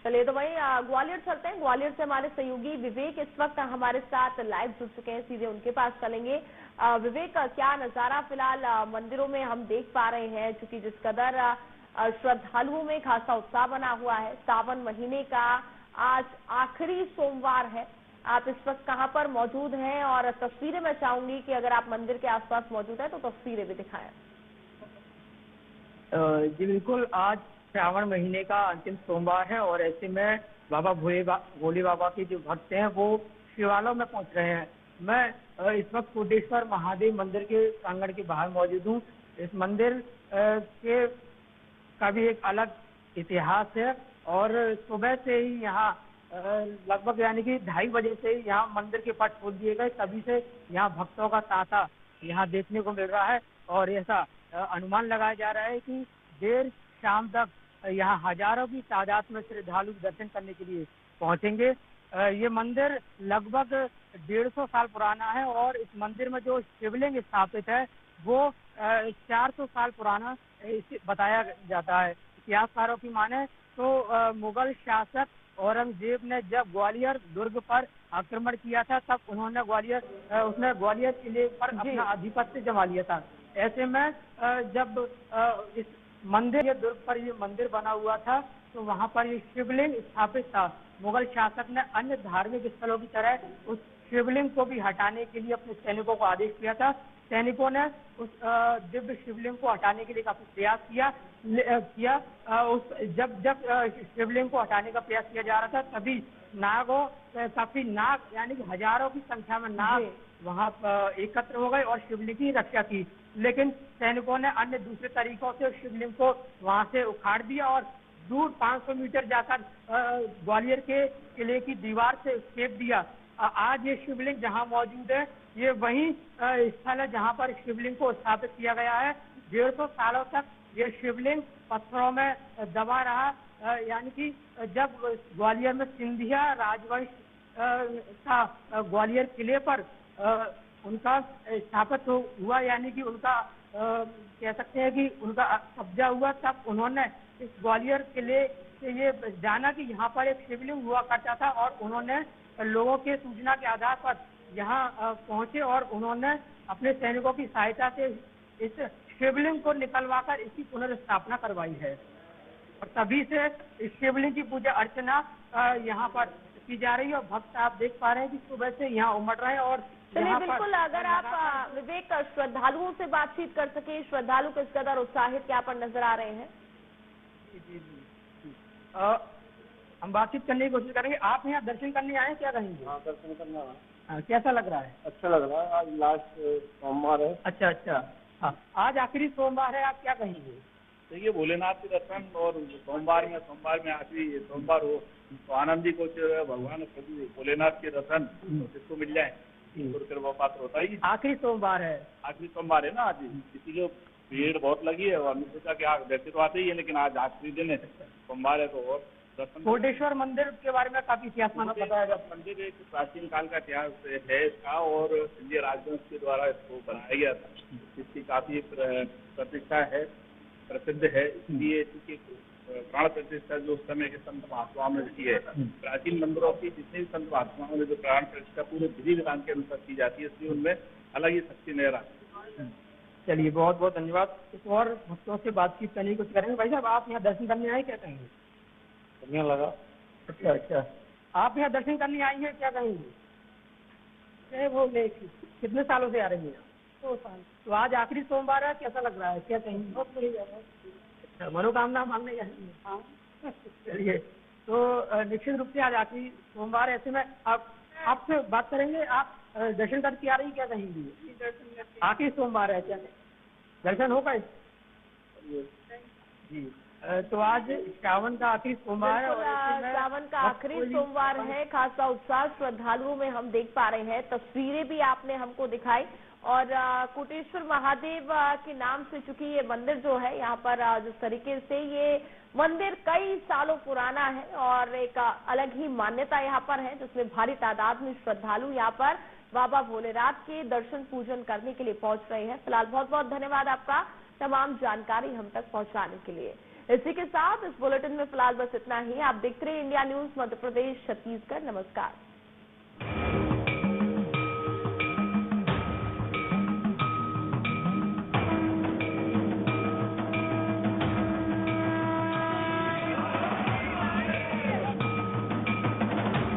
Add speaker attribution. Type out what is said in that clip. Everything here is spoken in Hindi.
Speaker 1: चलिए तो वहीं ग्वालियर चलते हैं। ग्वालियर से हमारे सहयोगी विवेक इस वक्त हमारे साथ लाइव जुड़ चुके हैं, सीधे उनके पास चलेंगे। विवेक, क्या नजारा फिलहाल मंदिरों में हम देख पा रहे हैं, क्योंकि जिस कदर श्रद्धालुओं में खासा उत्साह बना हुआ है। सावन महीने का आज आखिरी सोमवार है। आप इस वक्त कहां पर मौजूद हैं और तस्वीरें मैं चाहूंगी कि अगर आप मंदिर के आसपास मौजूद हैं तो तस्वीरें भी दिखाएं।
Speaker 2: जी बिल्कुल, आज श्रावण महीने का अंतिम सोमवार है और ऐसे में बाबा भोले बाबा के जो भक्त हैं वो शिवालयों में पहुंच रहे हैं। मैं इस वक्त कोटेश्वर महादेव मंदिर के प्रांगण के बाहर मौजूद हूं। इस मंदिर के का भी एक अलग इतिहास है और सुबह से ही यहाँ लगभग यानी कि 2:30 बजे से ही यहाँ मंदिर के पट खोल दिए गए। तभी से यहाँ भक्तों का तांता यहाँ देखने को मिल रहा है और ऐसा अनुमान लगाया जा रहा है कि देर शाम तक यहाँ हजारों की तादाद में श्रद्धालु दर्शन करने के लिए पहुंचेंगे। ये मंदिर लगभग 150 साल पुराना है और इस मंदिर में जो शिवलिंग स्थापित है वो 400 साल पुराना बताया जाता है। इतिहासकारों की माने तो मुगल शासक औरंगजेब ने जब ग्वालियर दुर्ग पर आक्रमण किया था तब उसने ग्वालियर किले पर अपना आधिपत्य जमा लिया था। ऐसे में जब इस मंदिर दुर्ग पर ये मंदिर बना हुआ था तो वहाँ पर ये शिवलिंग स्थापित था। मुगल शासक ने अन्य धार्मिक स्थलों की तरह उस शिवलिंग को भी हटाने के लिए अपने सैनिकों को आदेश दिया था। सैनिकों ने उस दिव्य शिवलिंग को हटाने के लिए काफी प्रयास किया। जब शिवलिंग को हटाने का प्रयास किया जा रहा था तभी काफी नाग यानी कि हजारों की संख्या में नाग वहाँ एकत्र हो गए और शिवलिंग की रक्षा की। लेकिन सैनिकों ने अन्य दूसरे तरीकों से शिवलिंग को वहाँ से उखाड़ दिया और दूर 500 मीटर जाकर ग्वालियर के किले की दीवार से फेंक दिया। आज ये शिवलिंग जहाँ मौजूद है ये वही स्थल है जहाँ पर शिवलिंग को स्थापित किया गया है। 150 सालों तक ये शिवलिंग पत्थरों में दबा रहा। यानी कि जब ग्वालियर में सिंधिया राजवंश का ग्वालियर किले पर उनका स्थापित हुआ, यानी कि उनका कह सकते हैं कि उनका कब्जा हुआ, तब उन्होंने इस ग्वालियर किले से ये जाना कि यहाँ पर एक शिवलिंग हुआ करता था और उन्होंने लोगों के सूचना के आधार पर यहाँ पहुंचे और उन्होंने अपने सैनिकों की सहायता से इस शिवलिंग को निकलवाकर इसकी पुनर्स्थापना करवाई है और तभी से इस शिवलिंग की पूजा अर्चना यहाँ पर की जा रही है और भक्त आप देख पा रहे हैं कि सुबह से यहाँ उमड़ रहे हैं। और
Speaker 1: चलिए बिल्कुल, अगर आप विवेक श्रद्धालुओं से बातचीत कर सके, श्रद्धालु किस कदर उत्साहित क्या पर नजर आ रहे हैं?
Speaker 2: जी हम बातचीत करने की कोशिश करेंगे। आप यहाँ दर्शन करने आए क्या कहेंगे?
Speaker 3: हाँ, दर्शन करना है।
Speaker 2: कैसा लग रहा है?
Speaker 3: अच्छा लग रहा है। आज लास्ट सोमवार है।
Speaker 2: अच्छा। हाँ, आज आखिरी सोमवार है, आप क्या कहेंगे?
Speaker 3: देखिए, भोलेनाथ के दर्शन और सोमवार में आखिरी सोमवार हो तो आनंद जी को भगवान भोलेनाथ के दर्शन जिसको मिल जाए फिर वो बात होता ही।
Speaker 2: आखिरी सोमवार है
Speaker 3: ना आज। किसी को भीड़ बहुत लगी है और हमने सोचा कि आज वैसे तो आते ही है लेकिन आज आखिरी दिन है, सोमवार है तो और दर्शन।
Speaker 2: कोटेश्वर मंदिर के बारे में काफी इतिहास बताया जाता है।
Speaker 3: मंदिर एक प्राचीन काल का इतिहास है इसका और सिंधिया राजवंश के द्वारा इसको बनाया गया था। इसकी काफी प्रतिष्ठा है, प्रसिद्ध है, इसलिए इसकी प्राण प्रतिष्ठा जो उस समय के संत महात्माओं ने की है। प्राचीन मंदिरों की जितने भी संत महात्माओं में जो प्राण प्रतिष्ठा पूरे विधि विधान के अनुसार की जाती है, इसलिए उनमें अलग ही शक्ति नजर आती है।
Speaker 2: चलिए, बहुत बहुत धन्यवाद। कुछ और भक्तों से बातचीत करने की कोशिश करेंगे। भाई साहब, आप यहाँ दर्शन करने आए, क्या कहेंगे?
Speaker 3: बढ़िया लगा।
Speaker 2: अच्छा, आप यहाँ दर्शन करने आई हैं, क्या कहेंगे? कितने सालों से आ रही हैं? 2 साल। तो आज आखिरी सोमवार है, कैसा लग रहा है, क्या कहेंगे? बहुत बढ़िया। अच्छा, मनोकामना मांगने जाएंगे? हाँ। चलिए, तो निश्चित रूप से आज आखिरी सोमवार, ऐसे में आप आपसे बात करेंगे। आप दर्शन करके आ रही, क्या कहेंगी? आखिरी सोमवार है, क्या दर्शन हो गए? जी, तो आज श्रावण का आखिरी सोमवार है और
Speaker 1: श्रावण का आखिरी सोमवार है। खासा उत्साह श्रद्धालुओं में हम देख पा रहे हैं। तस्वीरें भी आपने हमको दिखाई और कोटेश्वर महादेव के नाम से, चूंकि ये मंदिर जो है यहाँ पर जिस तरीके से ये मंदिर कई सालों पुराना है और एक अलग ही मान्यता यहाँ पर है, जिसमें भारी तादाद में श्रद्धालु यहाँ पर बाबा भोलेनाथ के दर्शन पूजन करने के लिए पहुंच रहे हैं। फिलहाल बहुत बहुत धन्यवाद आपका तमाम जानकारी हम तक पहुंचाने के लिए। इसी के साथ इस बुलेटिन में फिलहाल बस इतना ही। आप देखते रहिए इंडिया न्यूज मध्य प्रदेश छत्तीसगढ़। नमस्कार।